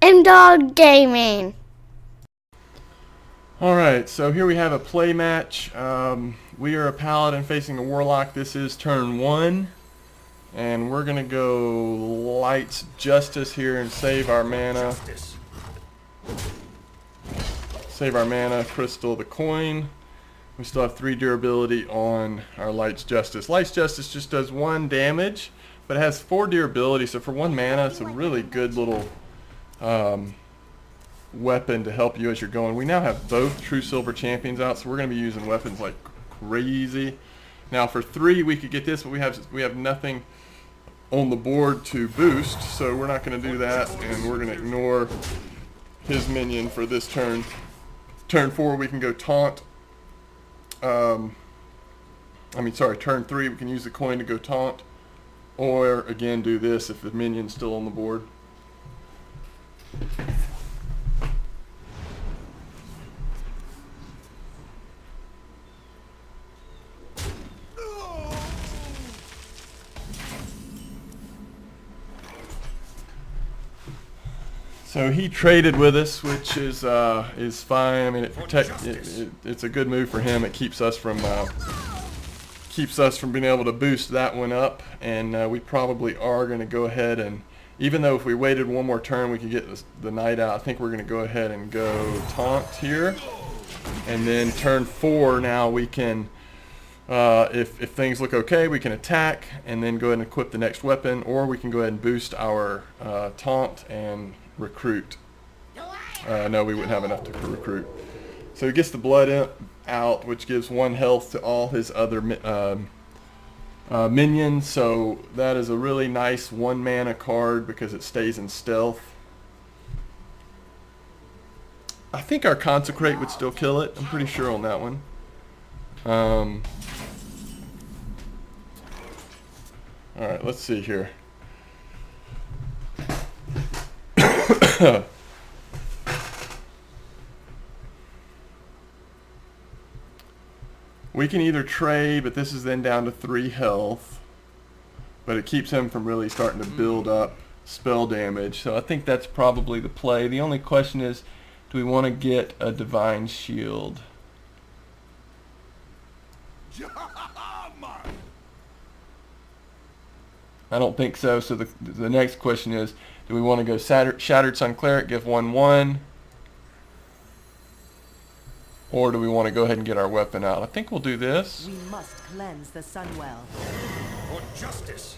M-Dog Gaming. Alright, so here we have a play match. We are a Paladin facing a Warlock. This is turn 1. And we're going to go Light's Justice here and save our mana. Save our mana, crystal, the coin. We still have 3 durability on our Light's Justice. Light's Justice just does 1 damage, but it has 4 durability, so for 1 mana it's a really good little weapon to help you as you're going. We now have both True Silver Champions out, so we're going to be using weapons like crazy. Now for 3 we could get this, but we have nothing on the board to boost, so we're not going to do that, and we're going to ignore his minion for this turn. Turn 4 we can go taunt. Turn 3 we can use the coin to go taunt, or again do this if the minion's still on the board. So he traded with us, which is fine. I mean, it's a good move for him. It keeps us from being able to boost that one up, and we probably are going to go ahead and, even though if we waited one more turn we could get the knight out, I think we're going to go ahead and go taunt here, and then turn 4 now we can, if things look okay, we can attack and then go ahead and equip the next weapon, or we can go ahead and boost our taunt and recruit. No, we wouldn't have enough to recruit. So he gets the blood out, which gives 1 health to all his other minions. So that is a really nice 1 mana card because it stays in stealth. I think our Consecrate would still kill it. I'm pretty sure on that one. Alright, let's see here. We can either trade, but this is then down to 3 health. But it keeps him from really starting to build up spell damage. So I think that's probably the play. The only question is, do we want to get a Divine Shield? I don't think so. So the next question is, do we want to go Shattered Sun Cleric, give 1/1? Or do we want to go ahead and get our weapon out? I think we'll do this. We must cleanse the Sunwell. For justice.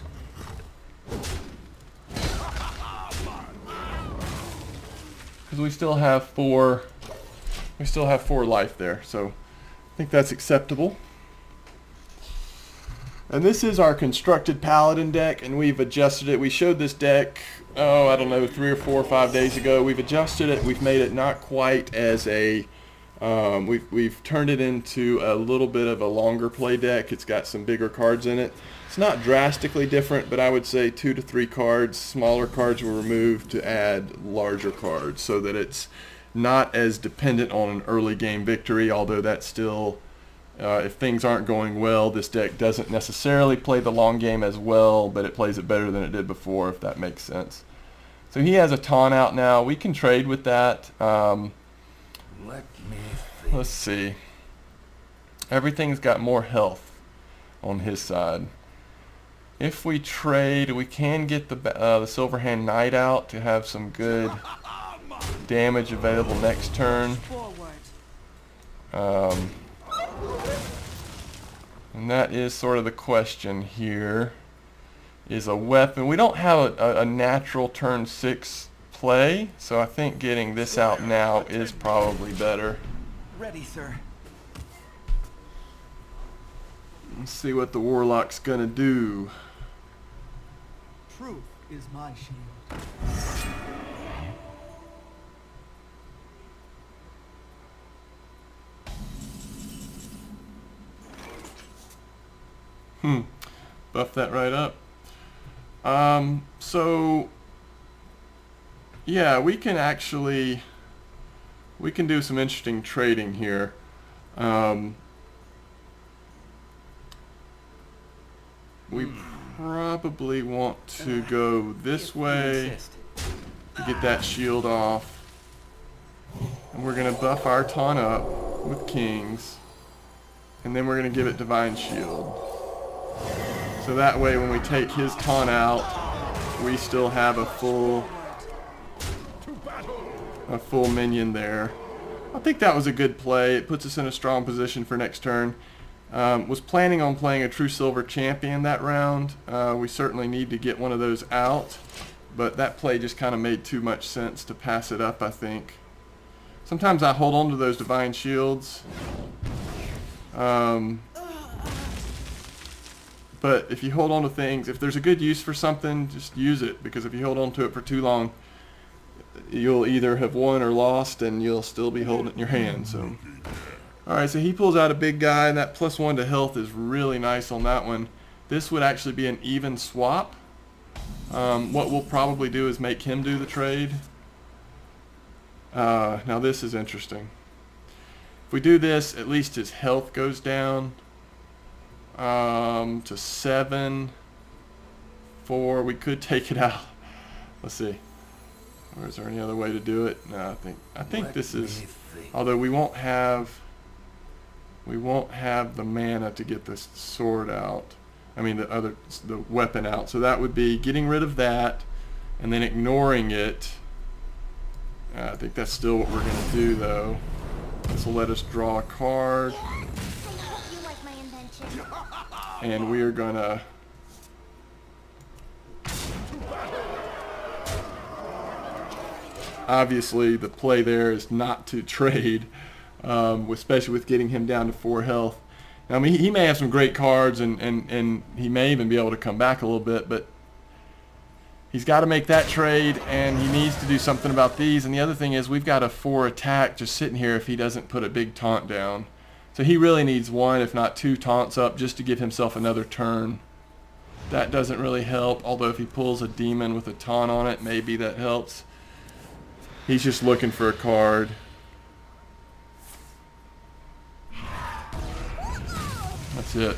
Because we still have 4 life there, so I think that's acceptable. And this is our constructed Paladin deck, and we've adjusted it. We showed this deck, I don't know, 3 or 4 or 5 days ago. We've adjusted it. We've made it not quite as a we've turned it into a little bit of a longer play deck. It's got some bigger cards in it. It's not drastically different, but I would say 2 to 3 cards. Smaller cards were removed to add larger cards so that it's not as dependent on an early game victory, although that's still, if things aren't going well, this deck doesn't necessarily play the long game as well, but it plays it better than it did before, if that makes sense. So he has a taunt out now. We can trade with that. Let's see. Everything's got more health on his side. If we trade, we can get the Silverhand Knight out to have some good damage available next turn. And that is sort of the question here. Is a weapon. We don't have a natural turn 6 play, so I think getting this out now is probably better. Ready, sir. Let's see what the Warlock's gonna do. Truth is my shield. Buff that right up. So yeah, we can do some interesting trading here. We probably want to go this way to get that shield off. And we're going to buff our taunt up with Kings. And then we're going to give it Divine Shield. So that way when we take his taunt out, we still have a full minion there. I think that was a good play. It puts us in a strong position for next turn. Was planning on playing a True Silver Champion that round. We certainly need to get one of those out. But that play just kind of made too much sense to pass it up, I think. Sometimes I hold on to those Divine Shields. But if you hold on to things, if there's a good use for something, just use it. Because if you hold on to it for too long, you'll either have won or lost, and you'll still be holding it in your hand. So, all right, so he pulls out a big guy, and that +1 to health is really nice on that one. This would actually be an even swap. What we'll probably do is make him do the trade. Now this is interesting. If we do this, at least his health goes down to 7, 4. We could take it out. Let's see. Or is there any other way to do it? No, I think this is. Although we won't have the mana to get this sword out. I mean the weapon out. So that would be getting rid of that and then ignoring it. I think that's still what we're going to do though. This will let us draw a card. And we are going to obviously the play there is not to trade, especially with getting him down to 4 health. Now, I mean, he may have some great cards, and he may even be able to come back a little bit, but he's got to make that trade, and he needs to do something about these. And the other thing is we've got a 4 attack just sitting here if he doesn't put a big taunt down. So he really needs 1, if not 2 taunts up just to give himself another turn. That doesn't really help, although if he pulls a demon with a taunt on it, maybe that helps. He's just looking for a card. That's it.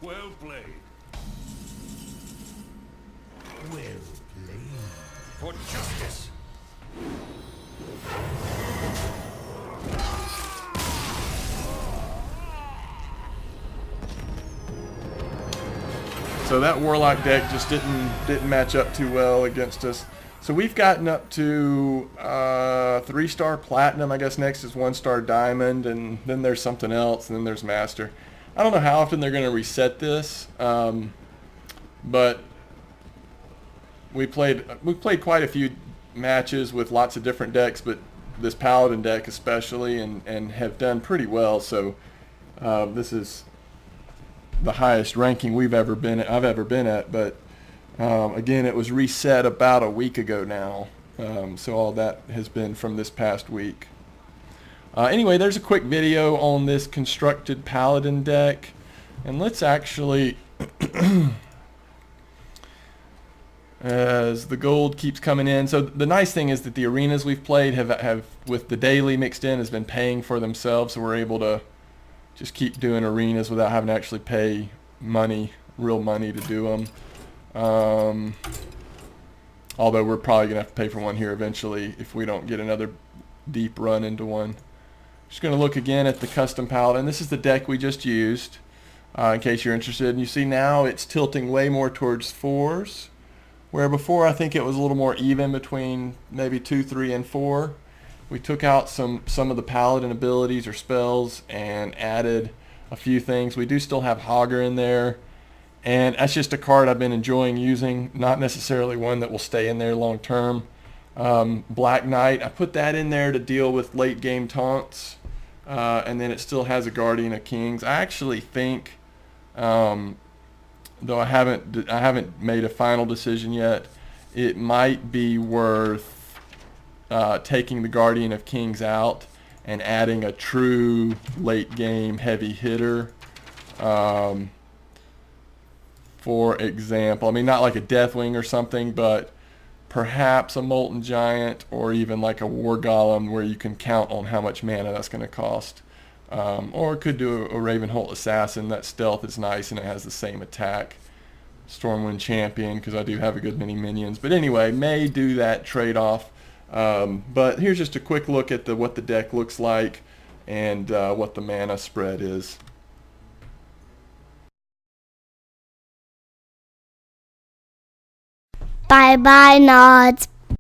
Well played. Well played. For justice. So that Warlock deck just didn't match up too well against us. So we've gotten up to 3-star Platinum. I guess next is 1-star Diamond, and then there's something else, and then there's Master. I don't know how often they're going to reset this, but we played quite a few matches with lots of different decks, but this Paladin deck especially, and have done pretty well. So this is the highest ranking I've ever been at, but again, it was reset about a week ago now, so all that has been from this past week. Anyway, there's a quick video on this constructed Paladin deck, and let's actually, as the gold keeps coming in. So the nice thing is that the arenas we've played have with the daily mixed in, has been paying for themselves, so we're able to just keep doing arenas without having to actually pay money, real money to do them. Although we're probably going to have to pay for one here eventually if we don't get another deep run into one. Just going to look again at the custom Paladin. This is the deck we just used, in case you're interested. And you see now it's tilting way more towards 4s, where before I think it was a little more even between maybe 2, 3, and 4. We took out some of the Paladin abilities or spells and added a few things. We do still have Hogger in there, and that's just a card I've been enjoying using, not necessarily one that will stay in there long term. Black Knight, I put that in there to deal with late game taunts, and then it still has a Guardian of Kings. I actually think, though I haven't made a final decision yet, it might be worth taking the Guardian of Kings out and adding a true late game heavy hitter. For example, I mean, not like a Deathwing or something, but perhaps a Molten Giant, or even like a War Golem where you can count on how much mana that's going to cost. Or it could do a Ravenholt Assassin. That stealth is nice and it has the same attack. Stormwind Champion because I do have a good many minions. But anyway, may do that trade-off. But here's just a quick look at what the deck looks like and what the mana spread is. Bye bye, Nods.